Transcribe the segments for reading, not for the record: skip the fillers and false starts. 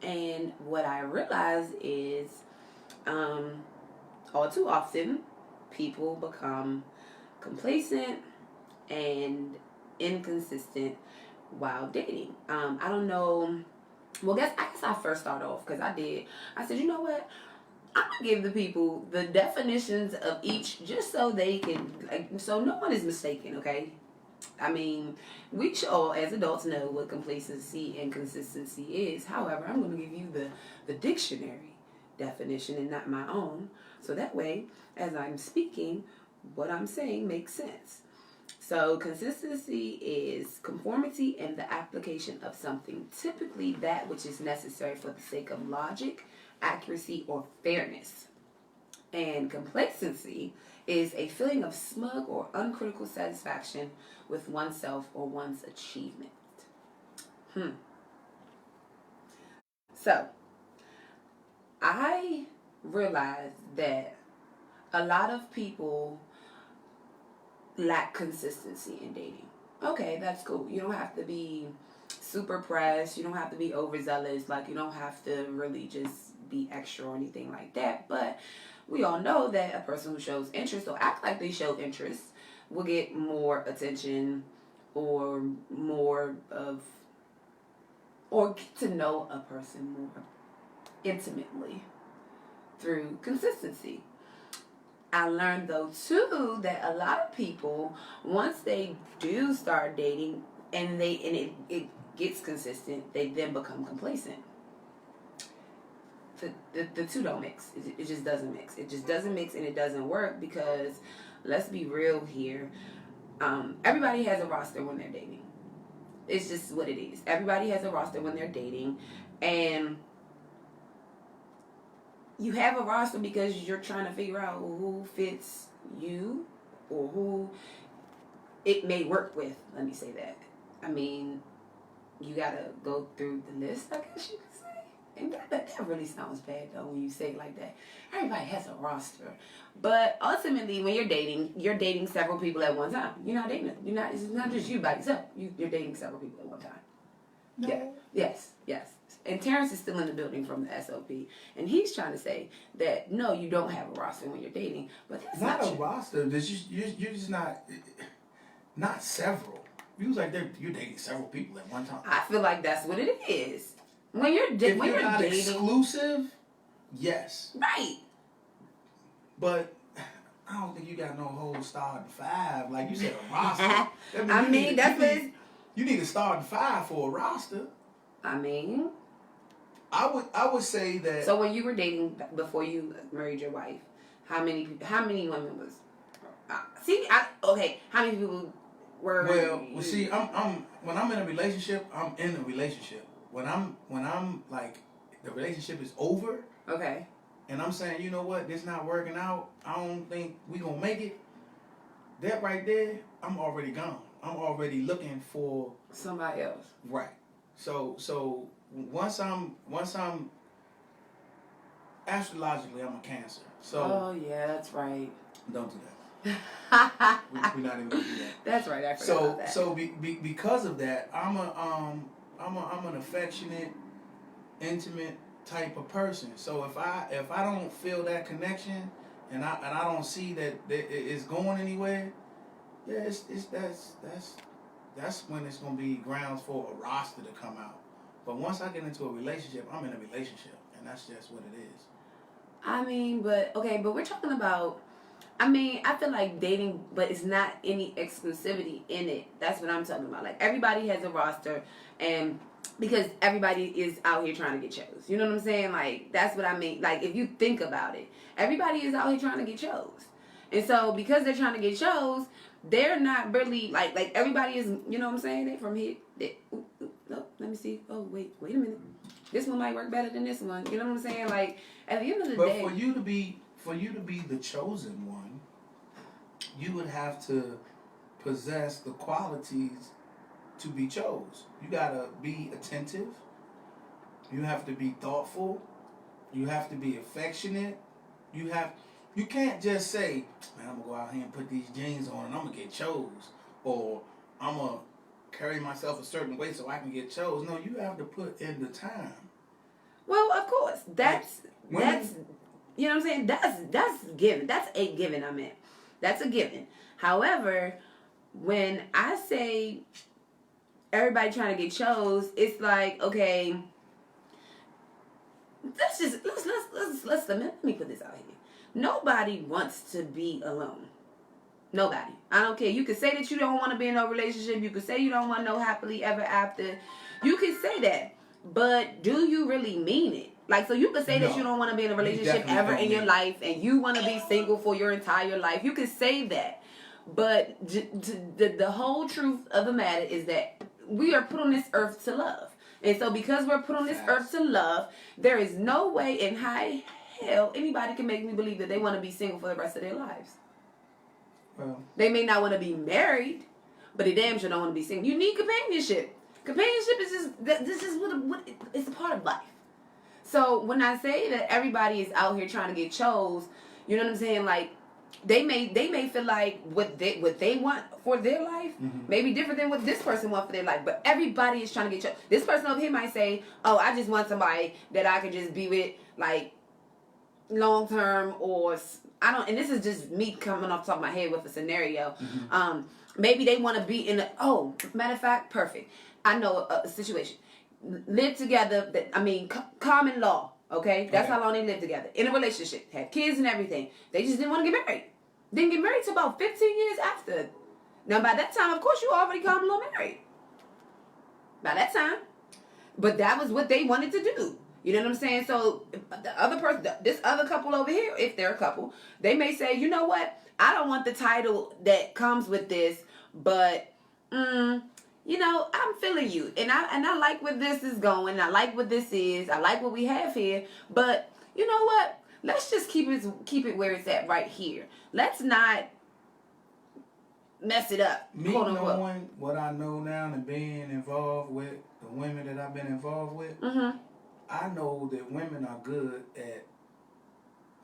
And what I realize is, all too often, people become complacent and inconsistent while dating. I don't know. Well, I guess I first start off because I said, you know what? I'm gonna give the people the definitions of each just so they can, so no one is mistaken, okay? I mean, we should all, as adults, know what complacency and consistency is. However, I'm going to give you the dictionary definition and not my own. So that way, as I'm speaking, what I'm saying makes sense. So consistency is conformity and the application of something, typically that which is necessary for the sake of logic, accuracy, or fairness. And complacency is a feeling of smug or uncritical satisfaction with oneself or one's achievement. So, I realized that a lot of people lack consistency in dating. Okay, that's cool. You don't have to be super pressed. You don't have to be overzealous. Like, you don't have to really just be extra or anything like that. But we all know that a person who shows interest or act like they show interest will get more attention or get to know a person more intimately through consistency. I learned though too that a lot of people, once they do start dating and it gets consistent, they then become complacent. The two don't mix. It just doesn't mix. It just doesn't mix, and it doesn't work because, let's be real here, everybody has a roster when they're dating. It's just what it is. Everybody has a roster when they're dating, and you have a roster because you're trying to figure out who fits you or who it may work with. Let me say that. I mean, you gotta go through the list, I guess you could say. And that really sounds bad though when you say it like that. Everybody has a roster, but ultimately, when you're dating several people at one time. You're not dating. It's not just you by yourself. You're dating several people at one time. No. Yeah. Yes. And Terrence is still in the building from the S.H.E, and he's trying to say that no, you don't have a roster when you're dating, but that's not a roster. You're just not several. You was like you're dating several people at one time. I feel like that's what it is. When you're dating, exclusive, yes, right. But I don't think you got no whole starting five. Like you said, a roster. You need a starting five for a roster. I mean, I would say that. So when you were dating before you married your wife, how many women was? How many people were? Well, see, I'm when I'm in a relationship, I'm in a relationship. When I'm like the relationship is over. Okay. And I'm saying, you know what, this not working out. I don't think we gonna make it. That right there, I'm already gone. I'm already looking for somebody else. Right. So once I'm astrologically I'm a Cancer. So oh yeah, that's right. Don't do that. we're not even gonna do that. That's right. I forgot about that. So because of that, I'm an affectionate, intimate type of person. So if I don't feel that connection and I don't see that it's going anywhere, yeah, that's when it's gonna be grounds for a roster to come out. But once I get into a relationship, I'm in a relationship, and that's just what it is. I mean, but we're talking about. I mean, I feel like dating, but it's not any exclusivity in it. That's what I'm talking about. Like, everybody has a roster, and because everybody is out here trying to get chose. You know what I'm saying? Like, that's what I mean. Like, if you think about it, everybody is out here trying to get chose. And so, because they're trying to get chose, they're not really, like everybody is, you know what I'm saying? They from here. No, let me see. Oh, wait a minute. This one might work better than this one. You know what I'm saying? Like, at the end of the day. But for you to be the chosen one, you would have to possess the qualities to be chose. You gotta be attentive. You have to be thoughtful. You have to be affectionate. You can't just say, man, I'm gonna go out here and put these jeans on and I'm gonna get chose, or I'm gonna carry myself a certain way so I can get chose. No, you have to put in the time. you know what I'm saying? That's given. That's a given. That's a given. However, when I say everybody trying to get chose, it's like, okay, let me put this out here. Nobody wants to be alone. Nobody. I don't care. You can say that you don't want to be in no relationship. You can say you don't want no happily ever after. You can say that. But do you really mean it? Like, so you can say that you don't want to be in a relationship ever in your life and you want to be single for your entire life. You can say that. But the whole truth of the matter is that we are put on this earth to love. And so because we're put on this earth to love, there is no way in high hell anybody can make me believe that they want to be single for the rest of their lives. Well, they may not want to be married, but they damn sure don't want to be single. You need companionship. Companionship is just what it's a part of life. So when I say that everybody is out here trying to get chose, you know what I'm saying? Like they may feel like what they want for their life may be different than what this person wants for their life. But everybody is trying to get chose. This person over here might say, "Oh, I just want somebody that I can just be with, like long term," or I don't. And this is just me coming off the top of my head with a scenario. Maybe they want to be in matter of fact, perfect. I know a situation. Live together. Common law. Okay, that's how long they live together in a relationship, have kids and everything. They just didn't want to get married. Didn't get married till about 15 years after. Now, by that time, of course, you already common law married. By that time, but that was what they wanted to do. You know what I'm saying? So the other person, this other couple over here, if they're a couple, they may say, you know what? I don't want the title that comes with this, but I'm feeling you, and I like where this is going. I like what this is. I like what we have here. But you know what? Let's just keep it where it's at right here. Let's not mess it up. Me knowing what I know now and being involved with the women that I've been involved with, I know that women are good at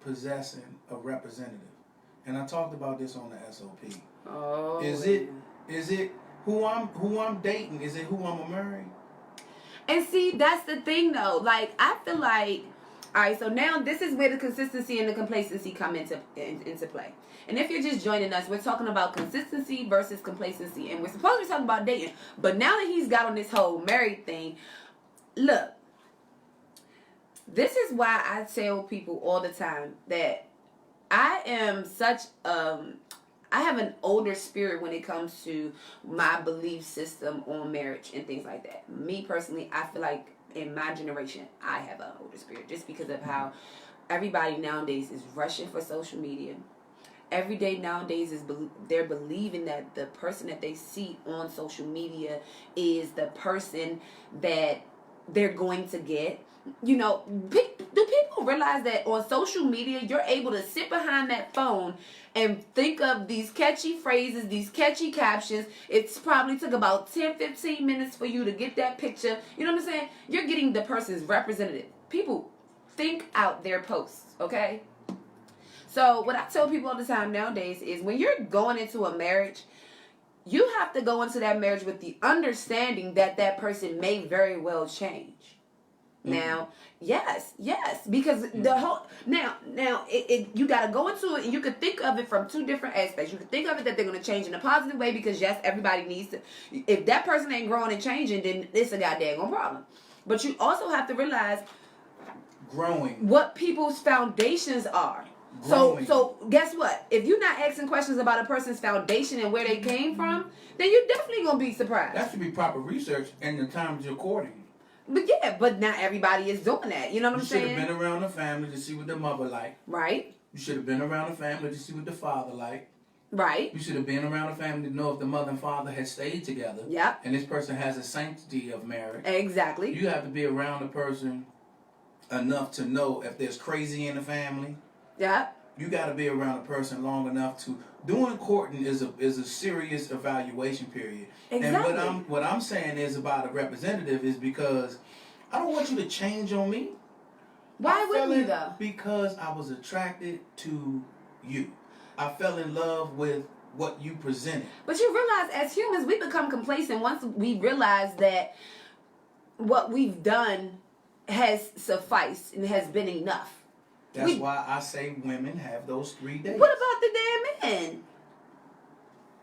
possessing a representative, and I talked about this on the S.H.E. Oh, is it who I'm dating? Is it who I'm gonna marry? And see, that's the thing though. Like, I feel like, all right, so now this is where the consistency and the complacency come into play. And if you're just joining us, we're talking about consistency versus complacency, and we're supposed to be talking about dating. But now that he's got on this whole married thing, look, this is why I tell people all the time that I am I have an older spirit when it comes to my belief system on marriage and things like that. Me personally, I feel like in my generation, I have an older spirit just because of how everybody nowadays is rushing for social media. Every day nowadays they're believing that the person that they see on social media is the person that they're going to get. Do people realize that on social media you're able to sit behind that phone and think of these catchy phrases, these catchy captions? It's probably took about 10-15 minutes for you to get that picture. You know what I'm saying? You're getting the person's representative. People think out their posts, okay? So what I tell people all the time nowadays is when you're going into a marriage, you have to go into that marriage with the understanding that that person may very well change. Now, yes, because the whole now you gotta go into it and you can think of it from two different aspects. You can think of it that they're gonna change in a positive way because yes, everybody needs to. If that person ain't growing and changing, then it's a goddamn problem. But you also have to realize what people's foundations are. So guess what? If you're not asking questions about a person's foundation and where they came from, then you're definitely gonna be surprised. That should be proper research in the times you're courting. But not everybody is doing that. You know what I'm saying? You should have been around the family to see what the mother like. Right. You should have been around the family to see what the father like. Right. You should have been around the family to know if the mother and father had stayed together. Yep. And this person has a sanctity of marriage. Exactly. You have to be around the person enough to know if there's crazy in the family. Yep. You got to be around a person long enough to. Doing courting is a serious evaluation period. Exactly. And what I'm saying is about a representative is because I don't want you to change on me. Why wouldn't you though? Because I was attracted to you. I fell in love with what you presented. But you realize as humans we become complacent once we realize that what we've done has sufficed and has been enough. That's why I say women have those 3 days. What about the damn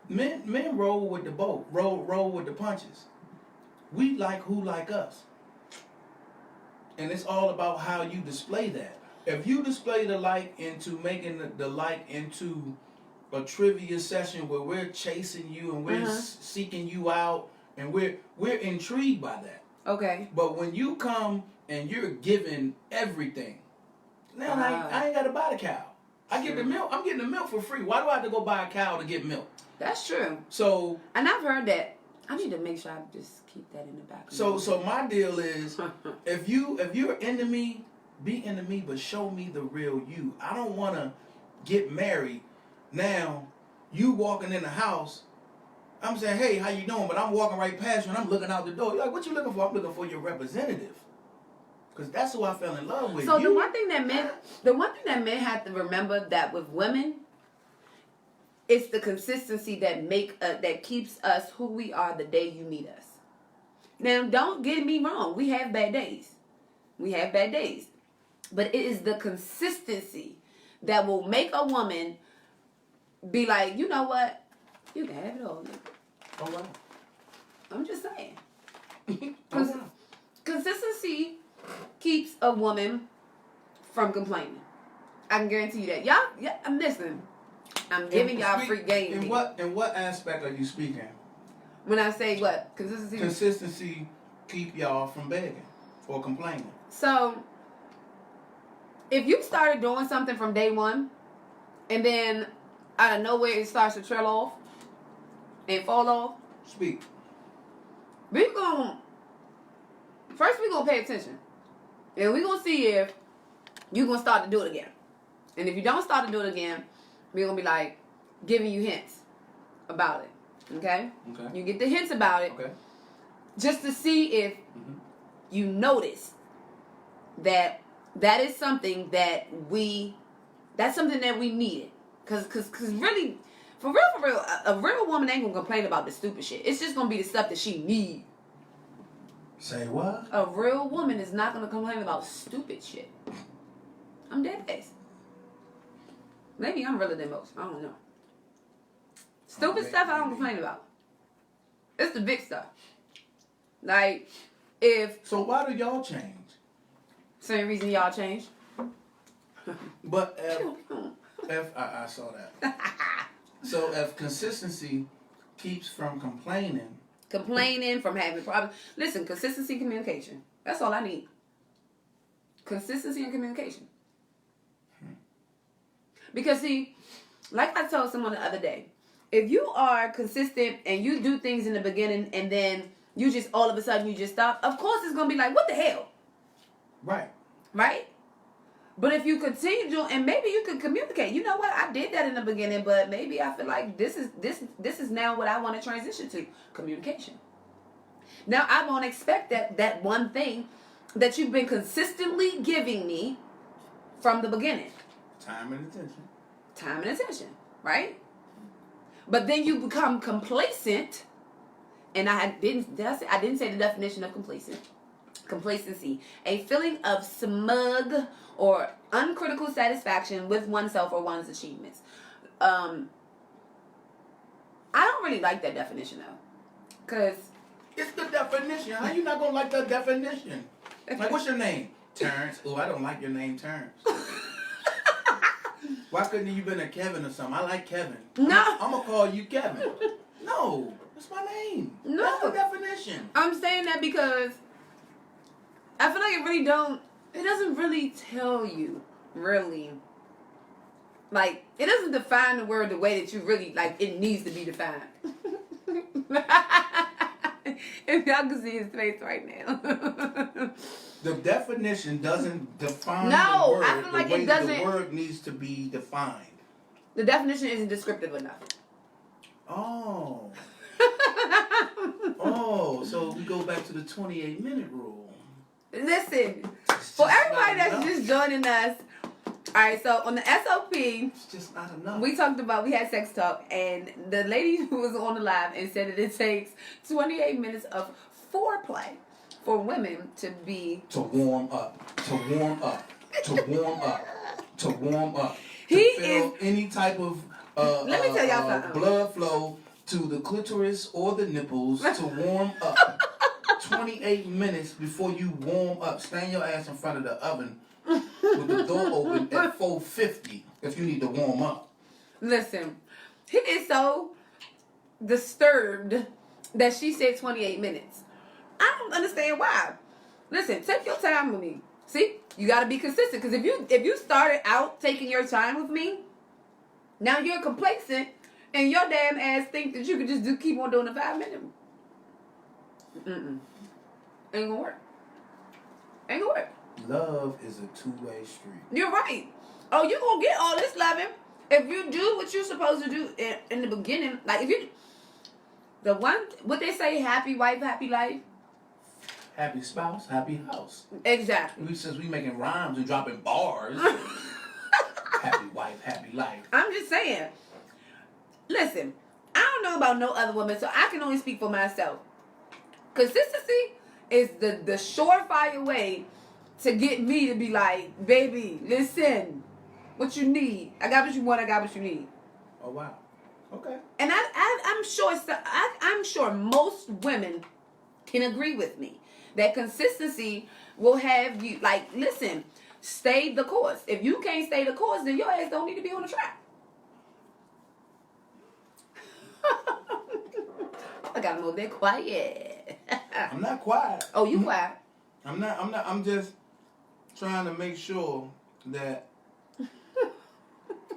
men? Men roll with the boat, roll with the punches. We like who like us. And it's all about how you display that. If you display the like into making the like into a trivia session where we're chasing you and we're seeking you out and we're intrigued by that. Okay. But when you come and you're giving everything, now I ain't got to buy the cow. I get the milk. I'm getting the milk for free. Why do I have to go buy a cow to get milk? That's true. So, and I've heard that. I need to make sure I just keep that in the back. So my deal is, if you're into me, be into me, but show me the real you. I don't want to get married. Now, you walking in the house, I'm saying, hey, how you doing? But I'm walking right past you and I'm looking out the door. You're like, what you looking for? I'm looking for your representative. Because that's who I fell in love with. So the one thing that men have to remember that with women, it's the consistency that keeps us who we are the day you meet us. Now, don't get me wrong. We have bad days. But it is the consistency that will make a woman be like, you know what? You can have it all, nigga. Oh, wow. I'm just saying. Consistency keeps a woman from complaining. I can guarantee you that. Y'all, I'm listening. I'm giving y'all free game. In what aspect are you speaking? When I say what? Consistency? Consistency keep y'all from begging or complaining. So, if you started doing something from day one, and then out of nowhere it starts to trail off and fall off. Speak. We're gonna pay attention. And we're gonna see if you're gonna start to do it again. And if you don't start to do it again, we're gonna be like giving you hints about it. Okay? You get the hints about it. Okay. Just to see if you notice that is something that we needed. Cause really, for real, a real woman ain't gonna complain about the stupid shit. It's just gonna be the stuff that she needs. Say what? A real woman is not gonna complain about stupid shit. I'm dead ass. Maybe I'm realer than most. I don't know. Stupid stuff I don't complain about. It's the big stuff. Like, So why do y'all change? Same reason y'all change. But if I saw that. So if consistency keeps from complaining, from having problems. Listen, consistency and communication. That's all I need. Consistency and communication. Because see, like I told someone the other day, if you are consistent and you do things in the beginning and then you just all of a sudden you just stop, of course it's going to be like, what the hell? Right. Right? But if you continue to, and maybe you can communicate. You know what? I did that in the beginning, but maybe I feel like this is now what I want to transition to. Communication. Now I won't expect that one thing that you've been consistently giving me from the beginning. Time and attention. Right? But then you become complacent, and I didn't say the definition of complacent. Complacency, a feeling of smug or uncritical satisfaction with oneself or one's achievements. I don't really like that definition though, because it's the definition. How you not gonna like the definition? Like, what's your name? Terrence. Oh, I don't like your name, Terrence. Why couldn't you been a Kevin or something? I like Kevin. No. I'm gonna call you Kevin. No, that's my name. No. That's the definition. I'm saying that because I feel like it doesn't really tell you, really. Like, it doesn't define the word the way that you really, like, it needs to be defined. If y'all can see his face right now. The definition doesn't define the word. I feel like it doesn't. The word needs to be defined. The definition isn't descriptive enough. Oh. So we go back to the 28-minute rule. Listen, for everybody that's just joining us, all right, so on the SOP, it's just not enough. We had sex talk, and the lady who was on the live and said that it takes 28 minutes of foreplay for women to be... To warm up. To warm up. To warm up. To warm up. He To feel is... any type of Let me tell y'all something. blood flow to the clitoris or the nipples to warm up. 28 minutes before you warm up. Stand your ass in front of the oven with the door open at 4:50 if you need to warm up. Listen, he is so disturbed that she said 28 minutes. I don't understand why. Listen, take your time with me. See, you got to be consistent, because if you started out taking your time with me, now you're complacent and your damn ass think that you could just keep on doing the 5 minute. Ain't gonna work. Ain't gonna work. Love is a two-way street. You're right. Oh, you gonna get all this loving if you do what you're supposed to do in the beginning. Like if you, what they say, happy wife, happy life. Happy spouse, happy house. Exactly. Since we making rhymes and dropping bars. Happy wife, happy life. I'm just saying. Listen, I don't know about no other woman, so I can only speak for myself. Consistency is the surefire way to get me to be like, baby, listen, what you need. I got what you want, I got what you need. Oh, wow. Okay. And I'm sure most women can agree with me that consistency will have you, like, listen, stay the course. If you can't stay the course, then your ass don't need to be on the track. I got a little bit quiet. I'm not quiet. Oh, you quiet. I'm just trying to make sure that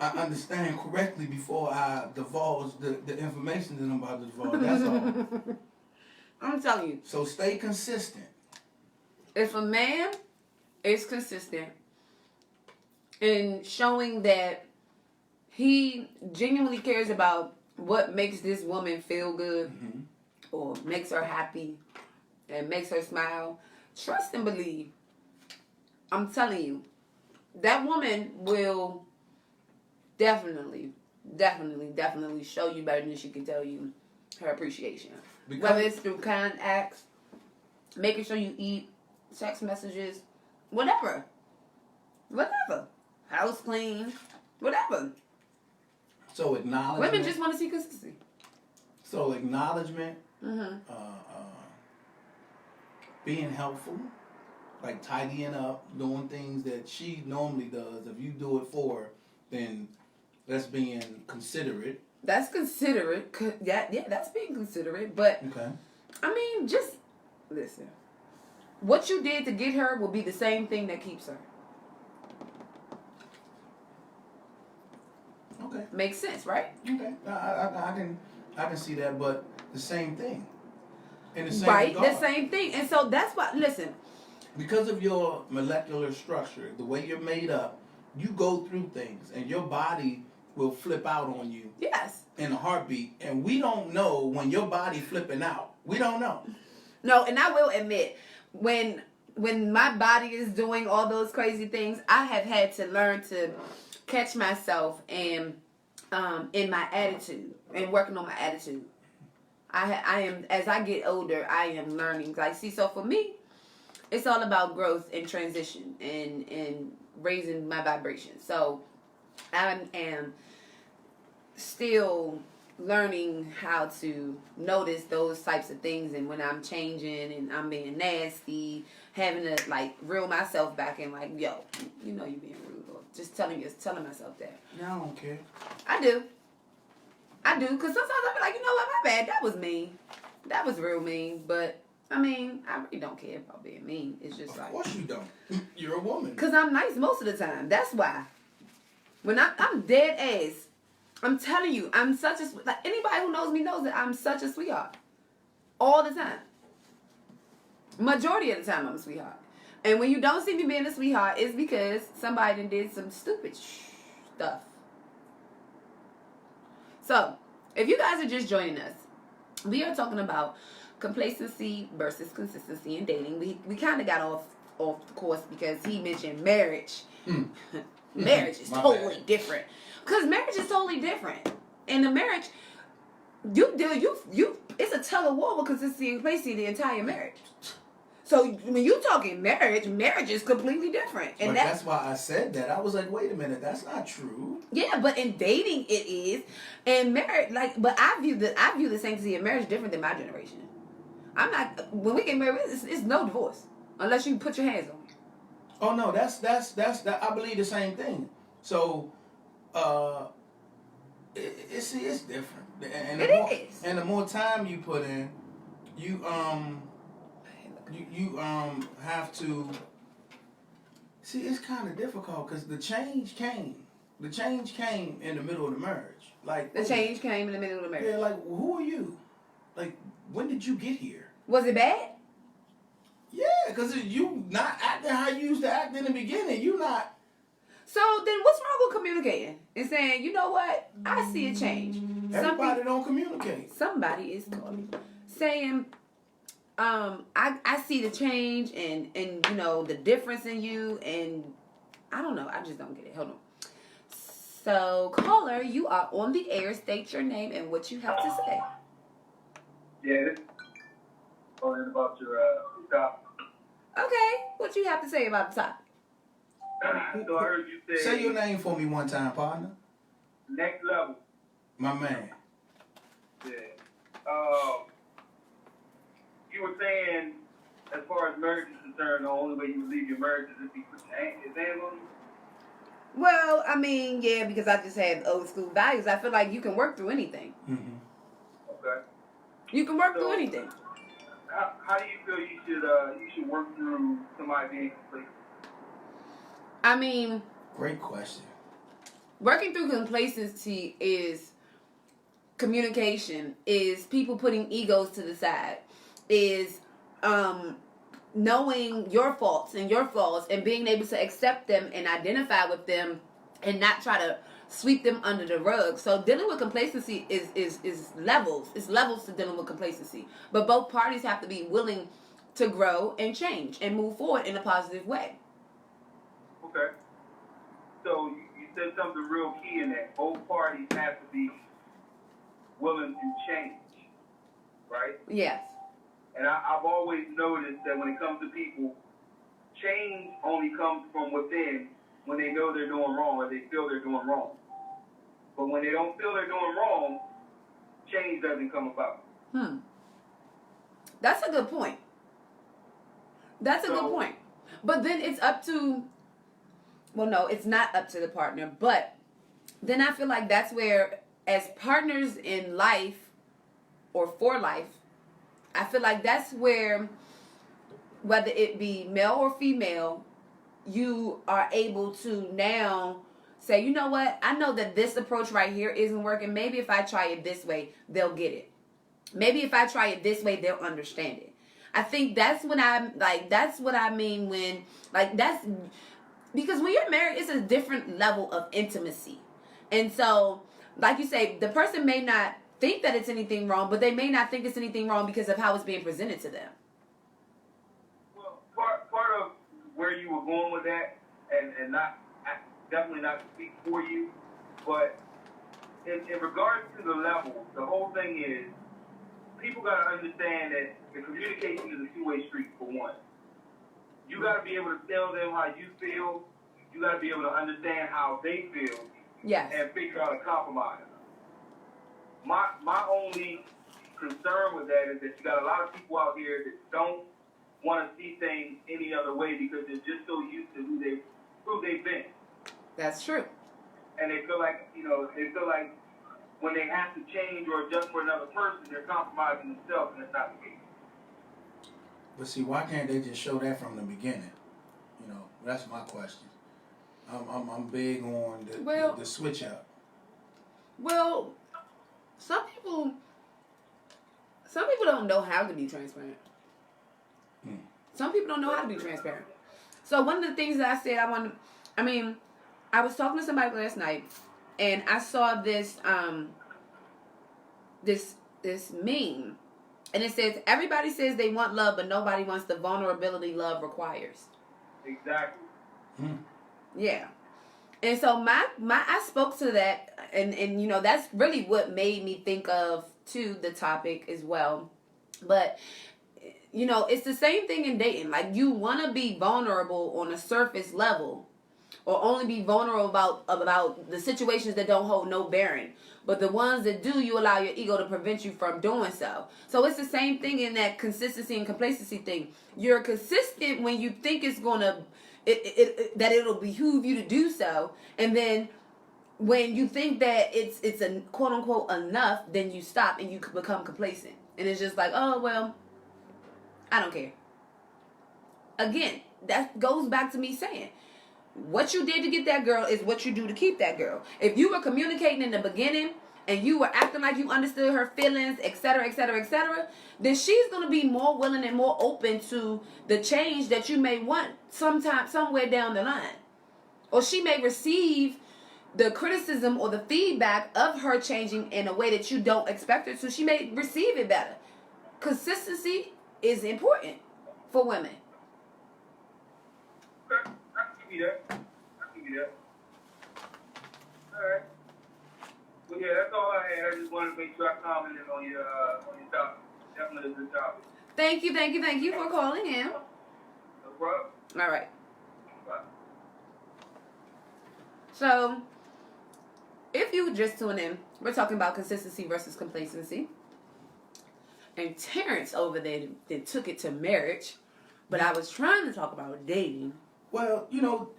I understand correctly before I divulge the information that I'm about to divulge. That's all. I'm telling you. So stay consistent. If a man is consistent in showing that he genuinely cares about what makes this woman feel good, or makes her happy and makes her smile, trust and believe. I'm telling you, that woman will definitely show you better than she can tell you her appreciation. Whether it's through kind acts, making sure you eat, text messages, whatever. House clean, whatever. So acknowledgement. Women just want to see consistency. So acknowledgement, being helpful, like tidying up, doing things that she normally does. If you do it for her, then that's being considerate. That's considerate. Yeah, that's being considerate. But, okay. I mean, just listen. What you did to get her will be the same thing that keeps her. Okay. Makes sense, right? Okay. I can see that, but the same thing. In the same right, regard. the same thing. And so that's why, listen. Because of your molecular structure, the way you're made up, you go through things, and your body will flip out on you. Yes. In a heartbeat, and we don't know when your body flipping out. We don't know. No, and I will admit, when my body is doing all those crazy things, I have had to learn to catch myself and in my attitude and working on my attitude. I am, as I get older, I am learning. Like, see, so for me, it's all about growth and transition and raising my vibration. So I am still learning how to notice those types of things, and when I'm changing and I'm being nasty, having to like reel myself back and like, yo, you know you being rude, or just telling myself that. No, I don't care. I do, because sometimes I be like, you know what, my bad, that was mean, that was real mean, but I mean, I really don't care about being mean. It's just of like, course you don't. You're a woman. Because I'm nice most of the time. That's why. When I'm dead ass. I'm telling you, I'm such a... Like, anybody who knows me knows that I'm such a sweetheart. All the time. Majority of the time, I'm a sweetheart. And when you don't see me being a sweetheart, it's because somebody done did some stupid stuff. So, if you guys are just joining us, we are talking about complacency versus consistency in dating. We kind of got off the course because he mentioned marriage. Marriage is totally different. Because marriage is totally different. In the marriage, it's a tug of war with consistency and complacency the entire marriage. So when you talking marriage is completely different, and But that's why I said that. I was like, wait a minute, that's not true. Yeah, but in dating it is, and marriage but I view the sanctity of marriage different than my generation. I'm not when we get married, it's no divorce unless you put your hands on me. Oh no, that's that. I believe the same thing. So, it's different, and the more time you put in, you have to see. It's kind of difficult because the change came. The change came in the middle of the marriage. Like the change came in the middle of the marriage. Yeah, like who are you? Like when did you get here? Was it bad? Yeah, because you not acting how you used to act in the beginning. You not. So then what's wrong with communicating and saying, you know what? I see a change. Everybody don't communicate. Somebody is calling. Saying, I see the change and you know the difference in you, and I don't know. I just don't get it. Hold on. So caller, you are on the air. State your name and what you have to say. Yeah, this is calling about your topic. Okay, what you have to say about the topic? So I heard you say your name for me one time, partner. Next level. My man. Yeah. You were saying, as far as marriage is concerned, the only way you would leave your marriage is if you put his hands on you? Well, I mean, yeah, because I just had old school values. I feel like you can work through anything. Mm-hmm. Okay. You can work through anything. How do you feel you should work through somebody being complacent? I mean, great question. Working through complacency is communication, is people putting egos to the side, is knowing your faults and your flaws and being able to accept them and identify with them and not try to sweep them under the rug. So dealing with complacency is levels. It's levels to dealing with complacency. But both parties have to be willing to grow and change and move forward in a positive way. Okay. So you said something real key in that. Both parties have to be willing to change, right? Yes. And I've always noticed that when it comes to people, change only comes from within when they know they're doing wrong or they feel they're doing wrong. But when they don't feel they're doing wrong, change doesn't come about. That's a good point. That's a good point. But then it's up to, well, no, it's not up to the partner. But then I feel like that's where, as partners in life or for life, I feel like that's where, whether it be male or female, you are able to now say, you know what, I know that this approach right here isn't working. Maybe if I try it this way, they'll get it. Maybe if I try it this way, they'll understand it. I think that's when that's what I mean when, that's, because when you're married, it's a different level of intimacy. And so, like you say, the person may not think that it's anything wrong, but they may not think it's anything wrong because of how it's being presented to them. Well, part of where you were going with that, and definitely not to speak for you, but in regards to the level, the whole thing is, people got to understand that the communication is a two-way street, for one. You got to be able to tell them how you feel. You got to be able to understand how they feel. Yes. And figure out a compromise. My only concern with that is that you got a lot of people out here that don't want to see things any other way because they're just so used to who they've been. That's true. And they feel like, when they have to change or adjust for another person, they're compromising themselves, and that's not the case. But see, why can't they just show that from the beginning? You know, that's my question. I'm big on the switch up. Well, some people don't know how to be transparent. Some people don't know how to be transparent. So one of the things that I said I was talking to somebody last night, and I saw this this meme, and it says, everybody says they want love, but nobody wants the vulnerability love requires. Exactly. Yeah. And so I spoke to that, and you know, that's really what made me think of, too, the topic as well. But you know, it's the same thing in dating. Like, you want to be vulnerable on a surface level, or only be vulnerable about the situations that don't hold no bearing. But the ones that do, you allow your ego to prevent you from doing so. So it's the same thing in that consistency and complacency thing. You're consistent when you think it's gonna, that it'll behoove you to do so, and then when you think that it's a quote unquote enough, then you stop and you become complacent, and it's just like, oh well, I don't care. Again, that goes back to me saying, what you did to get that girl is what you do to keep that girl. If you were communicating in the beginning and you were acting like you understood her feelings, etc., etc., etc., then she's going to be more willing and more open to the change that you may want sometime, somewhere down the line. Or she may receive the criticism or the feedback of her changing in a way that you don't expect her to. She may receive it better. Consistency is important for women. Okay, I can give you that. All right. Well, yeah, that's all I had. I just wanted to make sure I commented on your topic. Definitely a good topic. Thank you for calling in. No problem. All right. Bye. So, if you just tune in, we're talking about consistency versus complacency. And Terrence over there then took it to marriage, but I was trying to talk about dating. Well, you know,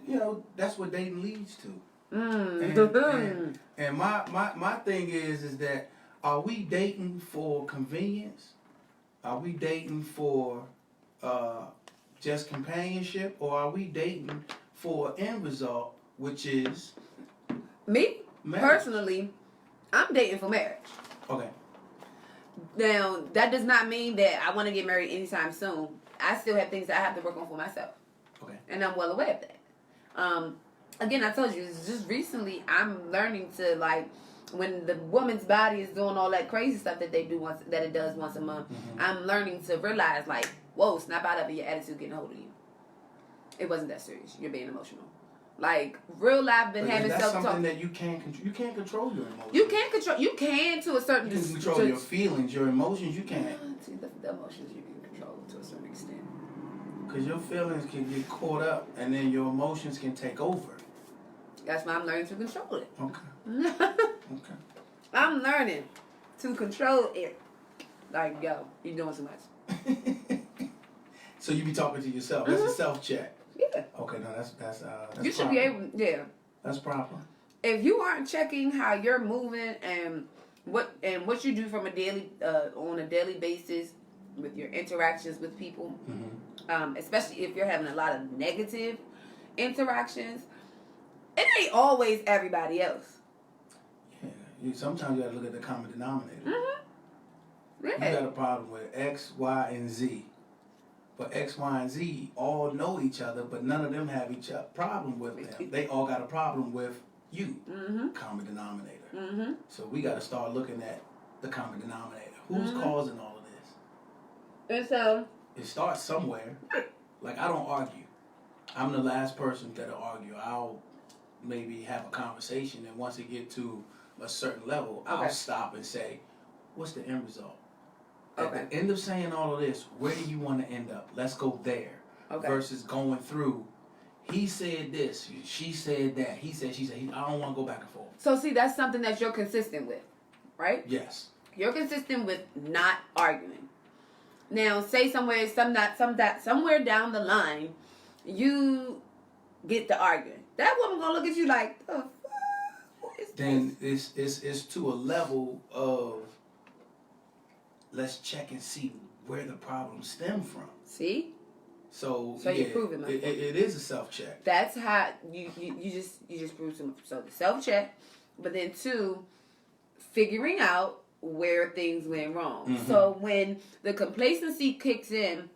that's what dating leads to. And my thing is that, are we dating for convenience? Are we dating for just companionship, or are we dating for an end result, which is Me, marriage? personally, I'm dating for marriage. Okay. Now, that does not mean that I want to get married anytime soon. I still have things that I have to work on for myself. Okay. And I'm well aware of that. Again, I told you, it's just recently I'm learning to, like, when the woman's body is doing all that crazy stuff that it does once a month, I'm learning to realize, like, whoa, snap out of it, your attitude getting a hold of you. It wasn't that serious. You're being emotional. Like, real life been having self-talk. That's something that you can't control your emotions. You can to a certain You can control your feelings, your emotions. You can't. See, the emotions you can control to a certain extent. Because your feelings can get caught up, and then your emotions can take over. That's why I'm learning to control it. Okay. Okay. I'm learning to control it. Like, yo, you're doing too much. So you be talking to yourself. That's a self-check. Yeah. Okay, no, that's you should proper. be able, yeah. That's proper. If you aren't checking how you're moving and what you do from a daily on a daily basis with your interactions with people, especially if you're having a lot of negative interactions, it ain't always everybody else. Yeah, sometimes you gotta look at the common denominator. Yeah. You got a problem with X, Y, and Z. But X, Y, and Z all know each other, but none of them have each other problem with them. They all got a problem with you. Common denominator. So we got to start looking at the common denominator. Who's causing all of this? And so it starts somewhere. Like, I don't argue. I'm the last person that'll argue. I'll maybe have a conversation, and once it get to a certain level, I'll stop and say, what's the end result? At the end of saying all of this, where do you want to end up? Let's go there. Versus going through, he said this, she said that, he said, she said. I don't want to go back and forth. So see, that's something that you're consistent with, right? Yes. You're consistent with not arguing. Now, say somewhere down the line, you get to arguing. That woman gonna look at you like, the fuck? What is then this? It's to a level of, let's check and see where the problem stem from. See? So yeah, you prove it, it is a self-check. That's how you just prove to. So the self-check, but then 2, figuring out where things went wrong. So when the complacency kicks in,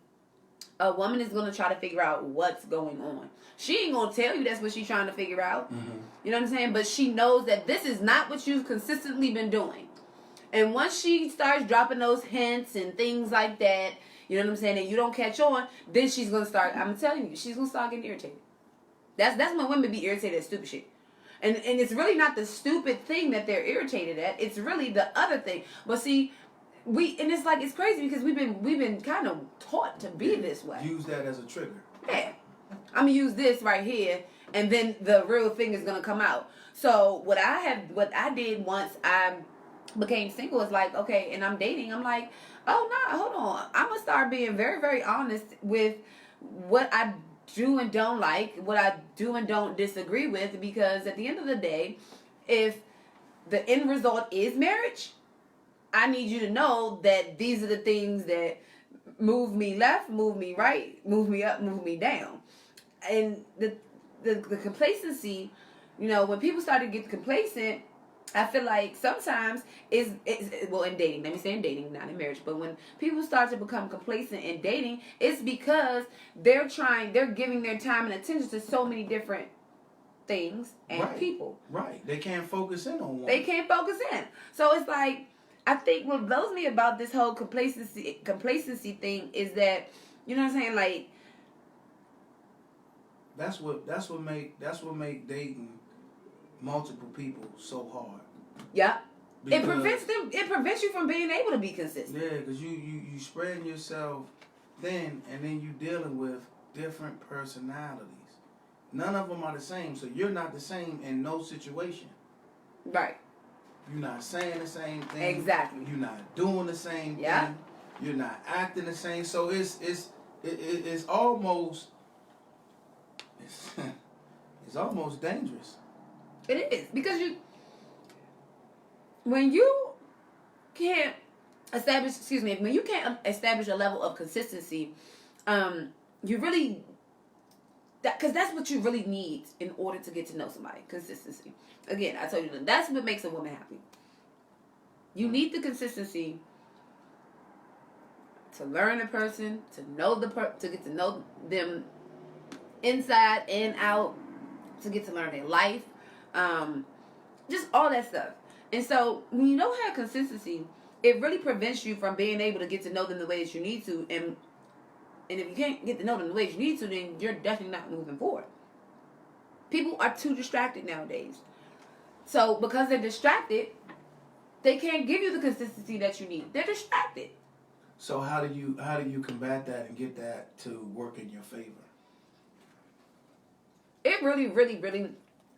a woman is going to try to figure out what's going on. She ain't going to tell you that's what she's trying to figure out. You know what I'm saying? But she knows that this is not what you've consistently been doing. And once she starts dropping those hints and things like that, you know what I'm saying, and you don't catch on, then she's going to start, I'm telling you, she's going to start getting irritated. That's when women be irritated at stupid shit. And it's really not the stupid thing that they're irritated at. It's really the other thing. But see, and it's like, it's crazy because we've been kind of taught to be this way. Use that as a trigger. Yeah. I'm gonna use this right here, and then the real thing is gonna come out. So what I did once I became single is like, okay, and I'm dating. I'm like, oh no, hold on. I'm gonna start being very, very honest with what I do and don't like, what I do and don't disagree with, because at the end of the day, if the end result is marriage, I need you to know that these are the things that move me left, move me right, move me up, move me down. And the complacency, when people start to get complacent, I feel like sometimes is well, in dating. Let me say in dating, not in marriage. But when people start to become complacent in dating, it's because they're giving their time and attention to so many different things and people. Right. They can't focus in on one. They can't focus in. So it's like, I think what blows me about this whole complacency thing is that, you know what I'm saying, like, that's what make dating multiple people so hard. Yeah. It prevents you from being able to be consistent. Yeah, because you spreading yourself thin, and then you dealing with different personalities. None of them are the same, so you're not the same in no situation. Right. You're not saying the same thing. Exactly. You're not doing the same thing. You're not acting the same. So it's almost it's almost dangerous. It is, because when you can't establish a level of consistency, you really, because that's what you really need in order to get to know somebody. Consistency. Again, I told you that's what makes a woman happy. You need the consistency to learn a person, to know to get to know them inside and out, to get to learn their life, just all that stuff. And so when you don't have consistency, it really prevents you from being able to get to know them the way that you need to. And if you can't get to know them the way you need to, then you're definitely not moving forward. People are too distracted nowadays. So because they're distracted, they can't give you the consistency that you need. They're distracted. So how do you combat that and get that to work in your favor? It really, really, really,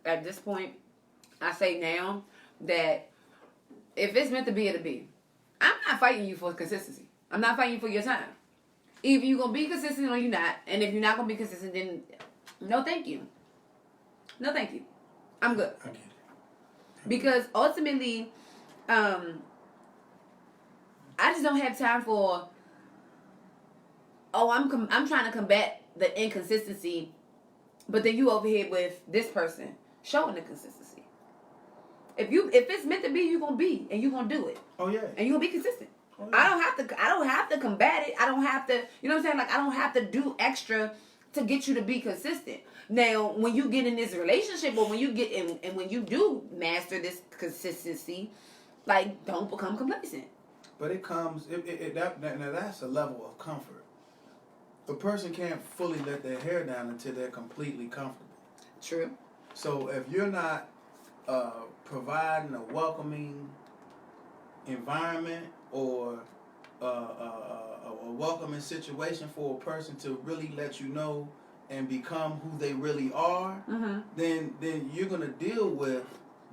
at this point, I say now that if it's meant to be, it'll be. I'm not fighting you for consistency. I'm not fighting you for your time. Either you're going to be consistent or you're not. And if you're not going to be consistent, then no thank you. No thank you. I'm good. I get it. Because ultimately, I just don't have time for, I'm trying to combat the inconsistency, but then you over here with this person showing the consistency. If it's meant to be, you're gonna be, and you're gonna do it. Oh yeah. And you're gonna be consistent. Oh, yeah. I don't have to combat it. I don't have to, you know what I'm saying? Like, I don't have to do extra to get you to be consistent. Now, when you get in this relationship, or when you get in, and when you do master this consistency, like, don't become complacent. But it comes, now that's a level of comfort. A person can't fully let their hair down until they're completely comfortable. True. So if you're not providing a welcoming environment or a welcoming situation for a person to really let you know and become who they really are, Mm-hmm. then you're gonna deal with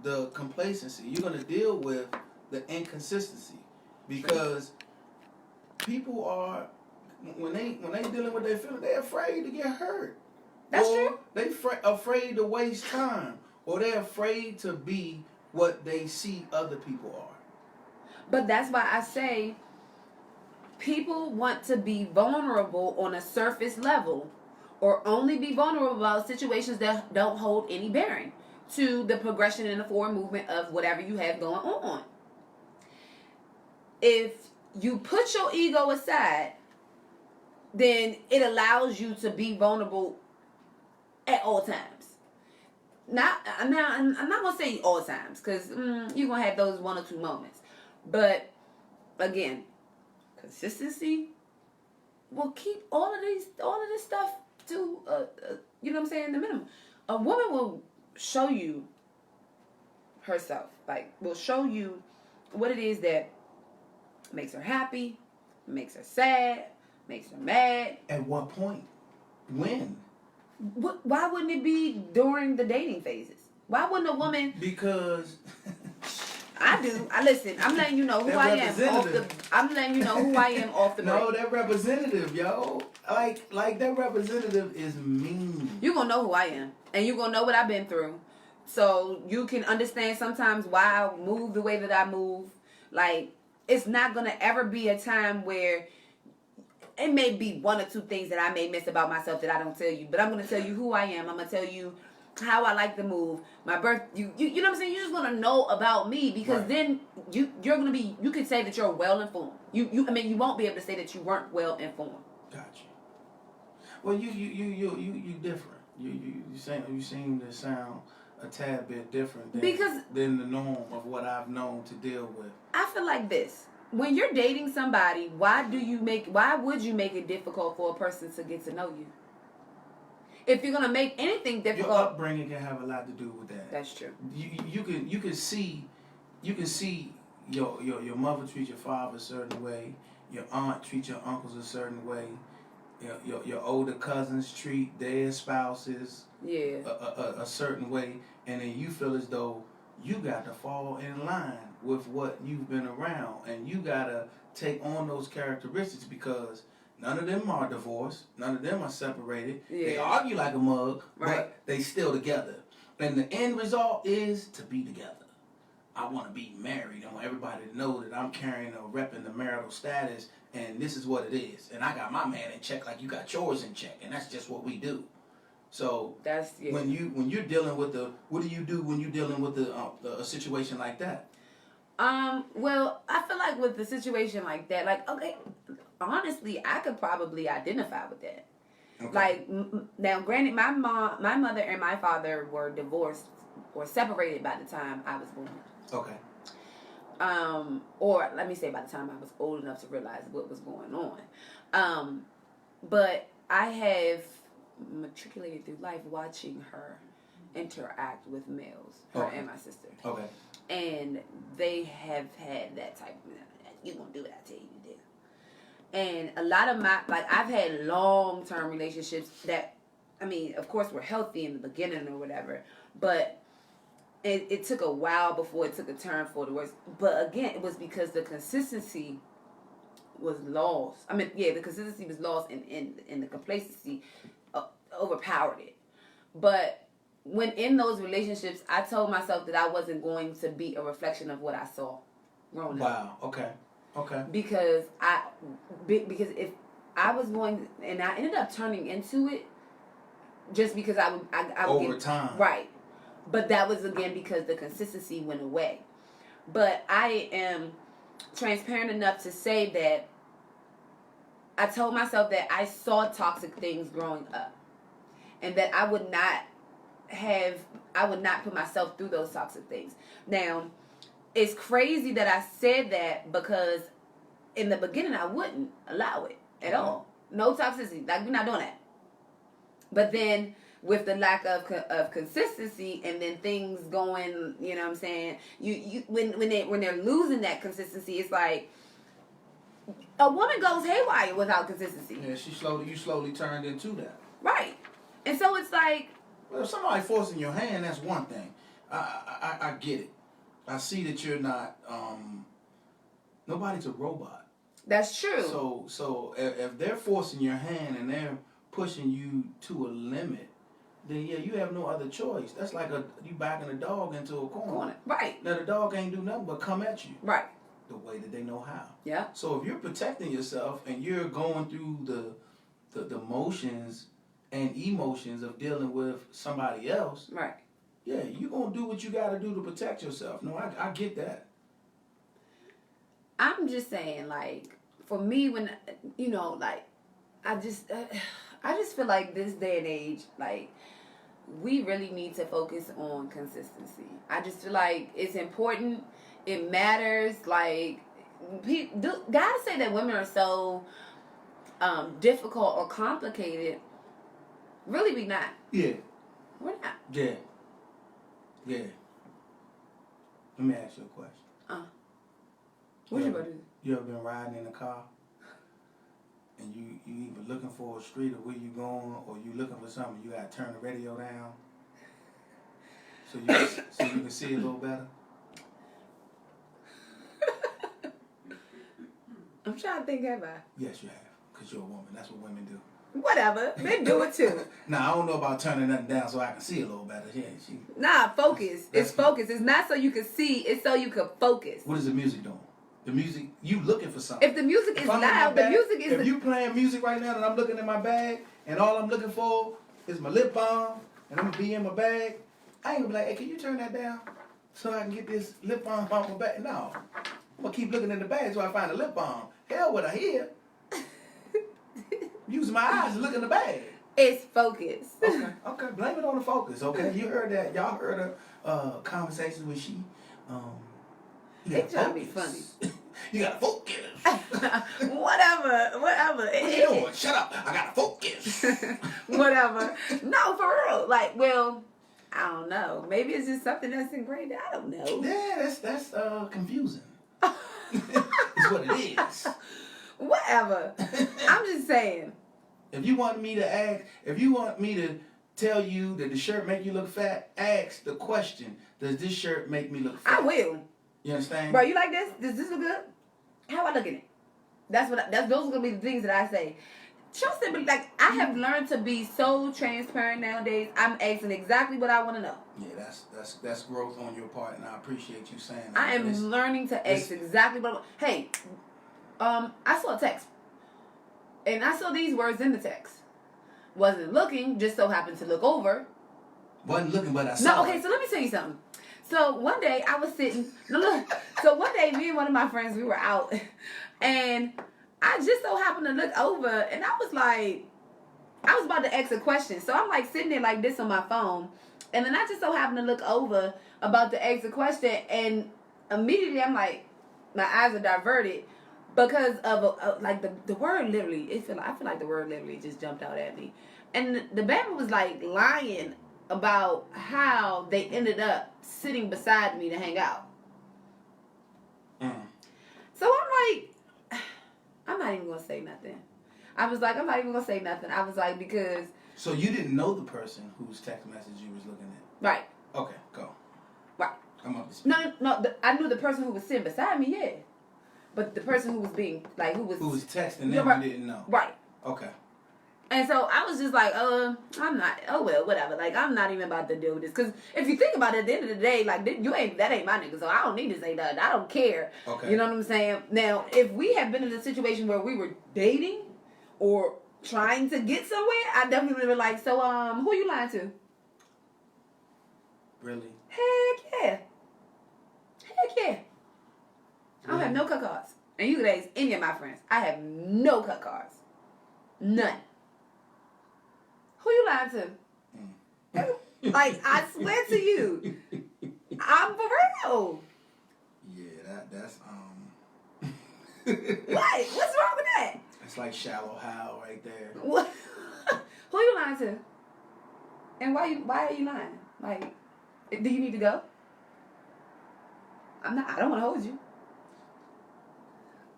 the complacency. You're gonna deal with the inconsistency, because people are, when they dealing with their feelings, they're afraid to get hurt. That's or true. They afraid to waste time, or they're afraid to be what they see other people are. But that's why I say people want to be vulnerable on a surface level, or only be vulnerable about situations that don't hold any bearing to the progression and the forward movement of whatever you have going on. If you put your ego aside, then it allows you to be vulnerable at all times. I'm not gonna say all times, because you're gonna have those 1 or 2 moments. But again, consistency will keep all of this stuff to you know what I'm saying, the minimum. A woman will show you herself, like, will show you what it is that Makes her happy, makes her sad, makes her mad. At what point? When? Why wouldn't it be during the dating phases? Why wouldn't a woman? Because I do. I listen. I'm letting you know who I am off the. I'm letting you know who I am off the. No, break. that representative, yo. Like that representative is mean. You gonna know who I am, and you gonna know what I've been through, so you can understand sometimes why I move the way that I move. Like, it's not gonna ever be a time where it may be one or two things that I may miss about myself that I don't tell you, but I'm gonna tell you who I am. I'm gonna tell you how I like to move. My birth, you know what I'm saying? You're just gonna know about me, because Right. then you're gonna be. You can say that you're well informed. I mean, you won't be able to say that you weren't well informed. Gotcha. Well, you different. You seem to sound a tad bit different than the norm of what I've known to deal with. I feel like this. When you're dating somebody, why would you make it difficult for a person to get to know you? If you're gonna make anything difficult, your upbringing can have a lot to do with that. That's true. You can see your mother treat your father a certain way, your aunt treat your uncles a certain way, your older cousins treat their spouses a certain way, and then you feel as though you got to fall in line with what you've been around, and you got to take on those characteristics, because none of them are divorced, none of them are separated. Yeah. They argue like a mug, right, but they still together. And the end result is to be together. I want to be married. I want everybody to know that I'm carrying or repping the marital status, and this is what it is. And I got my man in check like you got yours in check, and that's just what we do. So when you're dealing with what do you do when you're dealing with a situation like that? Well, I feel like with the situation like that, like, okay, honestly, I could probably identify with that. Okay. Like, now, granted, my mother and my father were divorced or separated by the time I was born. Okay. Or let me say by the time I was old enough to realize what was going on. But I have matriculated through life watching her interact with males, her and my sister. Okay. And they have had that type of, you gonna do what I tell you to do. And a lot of I've had long-term relationships that, I mean, of course, were healthy in the beginning or whatever, but it took a while before it took a turn for the worse. But again, it was because the consistency was lost. I mean, yeah, the consistency was lost, and the complacency overpowered it. But when in those relationships, I told myself that I wasn't going to be a reflection of what I saw growing up. Wow. Okay. Because if I was going, and I ended up turning into it, just because I would over time, right. But that was again because the consistency went away. But I am transparent enough to say that I told myself that I saw toxic things growing up, and that I would not put myself through those toxic things. Now, it's crazy that I said that, because in the beginning I wouldn't allow it at all. No toxicity. Like, we're not doing that. But then with the lack of consistency, and then things going, you know what I'm saying? When they're losing that consistency, it's like a woman goes haywire without consistency. Yeah, you slowly turned into that. Right. And so it's like, well, if somebody forcing your hand, that's one thing. I get it. I see that you're not. Nobody's a robot. That's true. So if they're forcing your hand and they're pushing you to a limit, then yeah, you have no other choice. That's like you backing a dog into a corner. Right. Now the dog ain't do nothing but come at you. Right. The way that they know how. Yeah. So if you're protecting yourself and you're going through the motions and emotions of dealing with somebody else, right? Yeah, you're gonna do what you gotta do to protect yourself. No, I get that. I'm just saying, like, for me, when like, I just feel like this day and age, like, we really need to focus on consistency. I just feel like it's important. It matters. Like, guys say that women are so difficult or complicated. Really, we not. Yeah. We're not. Yeah. Let me ask you a question. What you about to do? You ever been riding in a car and you either looking for a street or where you going, or you looking for something, you gotta turn the radio down so you can see a little better? I'm trying to think, have I? Yes, you have, because you're a woman. That's what women do. Whatever. Men do it too. Nah, I don't know about turning nothing down so I can see a little better. Yeah, Nah, focus. That's It's focus. It's not so you can see. It's so you can focus. What is the music doing? The music, you looking for something. If the music is If I'm in my loud, the bag- music is... If you playing music right now and I'm looking in my bag and all I'm looking for is my lip balm and I'm gonna be in my bag, I ain't gonna be like, hey, can you turn that down so I can get this lip balm off my bag? No. I'm gonna keep looking in the bag until I find a lip balm. Hell with I hear. Using my eyes to look in the bag. It's focus. Okay. Blame it on the focus, okay? You heard that. Y'all heard of Conversations with S.H.E. They trying to be funny. You gotta focus. Whatever. What you doing? Shut up. I gotta focus. Whatever. No, for real. Like, well, I don't know. Maybe it's just something that's ingrained. I don't know. Yeah, that's confusing. It's what it is. Whatever. I'm just saying. If you want me to tell you that the shirt make you look fat, ask the question, does this shirt make me look fat? I will. You understand? Bro, you like this? Does this look good? How I look in it? Those are gonna be the things that I say. Trust me, like, I have learned to be so transparent nowadays. I'm asking exactly what I want to know. Yeah, that's growth on your part, and I appreciate you saying that. I am learning to ask exactly what I want. Hey, I saw a text. And I saw these words in the text. Wasn't looking, just so happened to look over. Wasn't looking, but I saw. No, okay, so let me tell you something. So one day I was sitting. So one day me and one of my friends, we were out, and I just so happened to look over, and I was about to ask a question. So I'm like sitting there like this on my phone, and then I just so happened to look over about to ask a question, and immediately I'm like, my eyes are diverted. Because of like the word literally, I feel like the word literally just jumped out at me, and the band was like lying about how they ended up sitting beside me to hang out. So I'm like, I'm not even gonna say nothing. I was like, I'm not even gonna say nothing. I was like, because. So you didn't know the person whose text message you was looking at. Right. Okay, go. Right. I'm up to speed. No. I knew the person who was sitting beside me, yeah. But the person who was being, like, who was texting them, right. You didn't know. Right. Okay. And so I was just like, I'm not, oh well, whatever. Like, I'm not even about to deal with this. Because if you think about it, at the end of the day, like, that ain't my nigga. So I don't need to say nothing. I don't care. Okay. You know what I'm saying? Now, if we had been in a situation where we were dating or trying to get somewhere, I definitely would have been like, so, who you lying to? Really? Heck yeah. I don't have no cut cards. And you can ask any of my friends. I have no cut cards. None. Who you lying to? Like, I swear to you. I'm for real. Yeah, that's What? What's wrong with that? It's like Shallow Hal right there. What? Who you lying to? And why are you lying? Like, do you need to go? I don't want to hold you.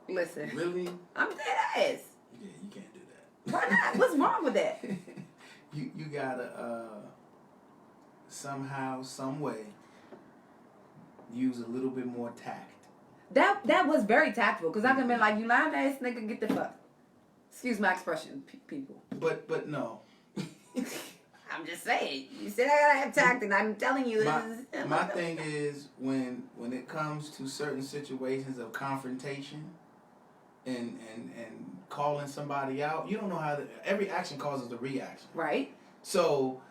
Listen. Really? I'm dead ass. Yeah, you can't do that. Why not? What's wrong with that? You gotta somehow, some way, use a little bit more tact. That was very tactful, because I could have been like, you lying ass nigga, get the fuck. Excuse my expression, people. But no. I'm just saying. You said I gotta have tact, and I'm telling you. My thing is, when it comes to certain situations of confrontation and calling somebody out, you don't know how every action causes a reaction. Right. So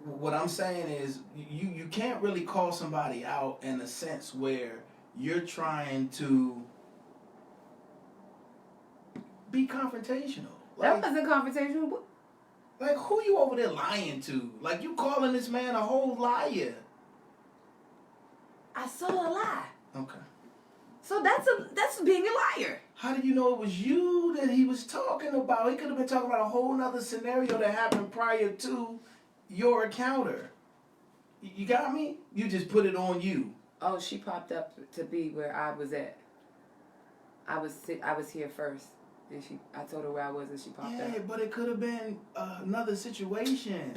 what I'm saying is, you can't really call somebody out in a sense where you're trying to be confrontational. That wasn't confrontational. Like, who you over there lying to? Like, you calling this man a whole liar. I saw a lie. Okay. So that's being a liar. How did you know it was you that he was talking about? He could have been talking about a whole nother scenario that happened prior to your encounter. You got me? You just put it on you. Oh, she popped up to be where I was at. I was here first, and I told her where I was, and she popped Yeah, up. but it could have been another situation.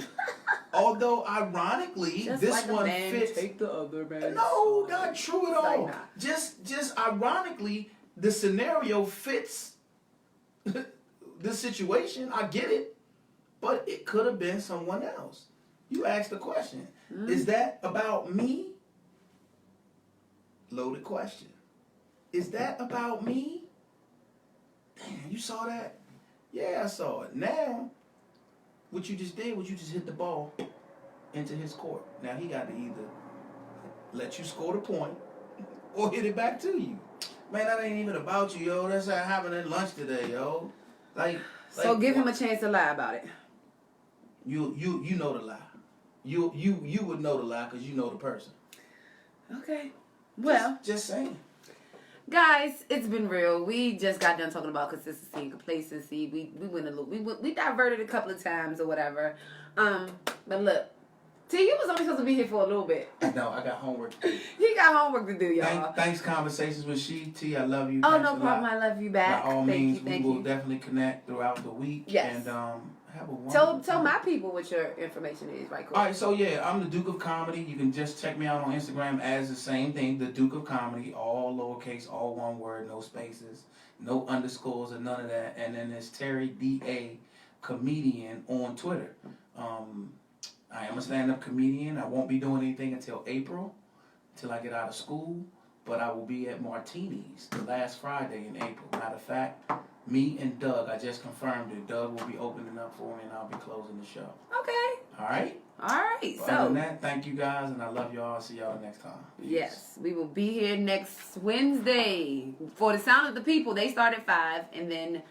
Although ironically, Just this like one a man, fits. take the other man. No, not true at all. Like, nah. Just ironically, the scenario fits the situation. I get it, but it could have been someone else. You asked the question. Is that about me? Loaded question. Is that about me? Damn, you saw that? Yeah, I saw it. Now, what you just did was you just hit the ball into his court. Now he got to either let you score the point or hit it back to you. Man, that ain't even about you, yo. That's what happened at lunch today, yo. So give him a chance to lie about it. You know the lie. You would know the lie because you know the person. Okay. Well, just saying. Guys, it's been real. We just got done talking about consistency and complacency. We went a little. We diverted a couple of times or whatever. But look, T, you was only supposed to be here for a little bit. No, I got homework to do. He got homework to do, y'all. Thanks, Conversations with S.H.E. T, I love you. Oh, Thanks no problem. I love you back. By all means, thank we will definitely connect throughout the week. Yes. And have a wonderful Tell my people what your information is, right quick. All right, so yeah, I'm the Duke of Comedy. You can just check me out on Instagram as the same thing, the Duke of Comedy, all lowercase, all one word, no spaces, no underscores or none of that. And then there's Terry D.A. Comedian on Twitter. I am a stand-up comedian. I won't be doing anything until April, till I get out of school. But I will be at Martini's the last Friday in April. Matter of fact, me and Doug, I just confirmed it. Doug will be opening up for me, and I'll be closing the show. Okay. All right? All right. Other than that, thank you guys, and I love y'all. I'll see y'all next time. Peace. Yes, we will be here next Wednesday for the Sound of the People. They start at 5, and then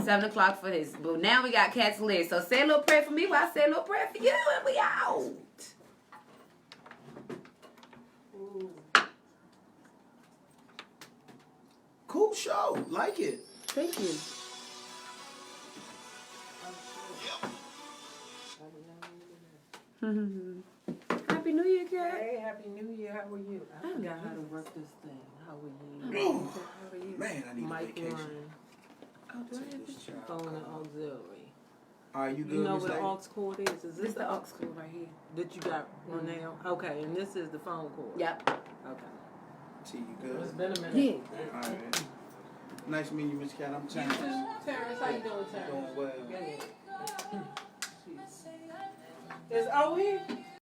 7 o'clock for this. But now we got Cats Lit. So say a little prayer for me while I say a little prayer for you, and we out. Cool show. Like it. Thank you. Happy New Year, Kat. Hey, Happy New Year. How are you? I forgot how to work this thing. How are you? Oh, How are you? man, I need a vacation. Line. Oh, do I have This this? child. Phone and auxiliary. All right, you good, You know Miss what the Lady? aux cord is? Is This this the aux cord right here. that you got one now? Okay, and this is the phone cord. Yep. Okay. T, you It's good? been a minute. Yeah. All right. Nice meeting you, Miss Cat. I'm Terrence. Terrence, how you doing, Terrence? Doing well. Is O here?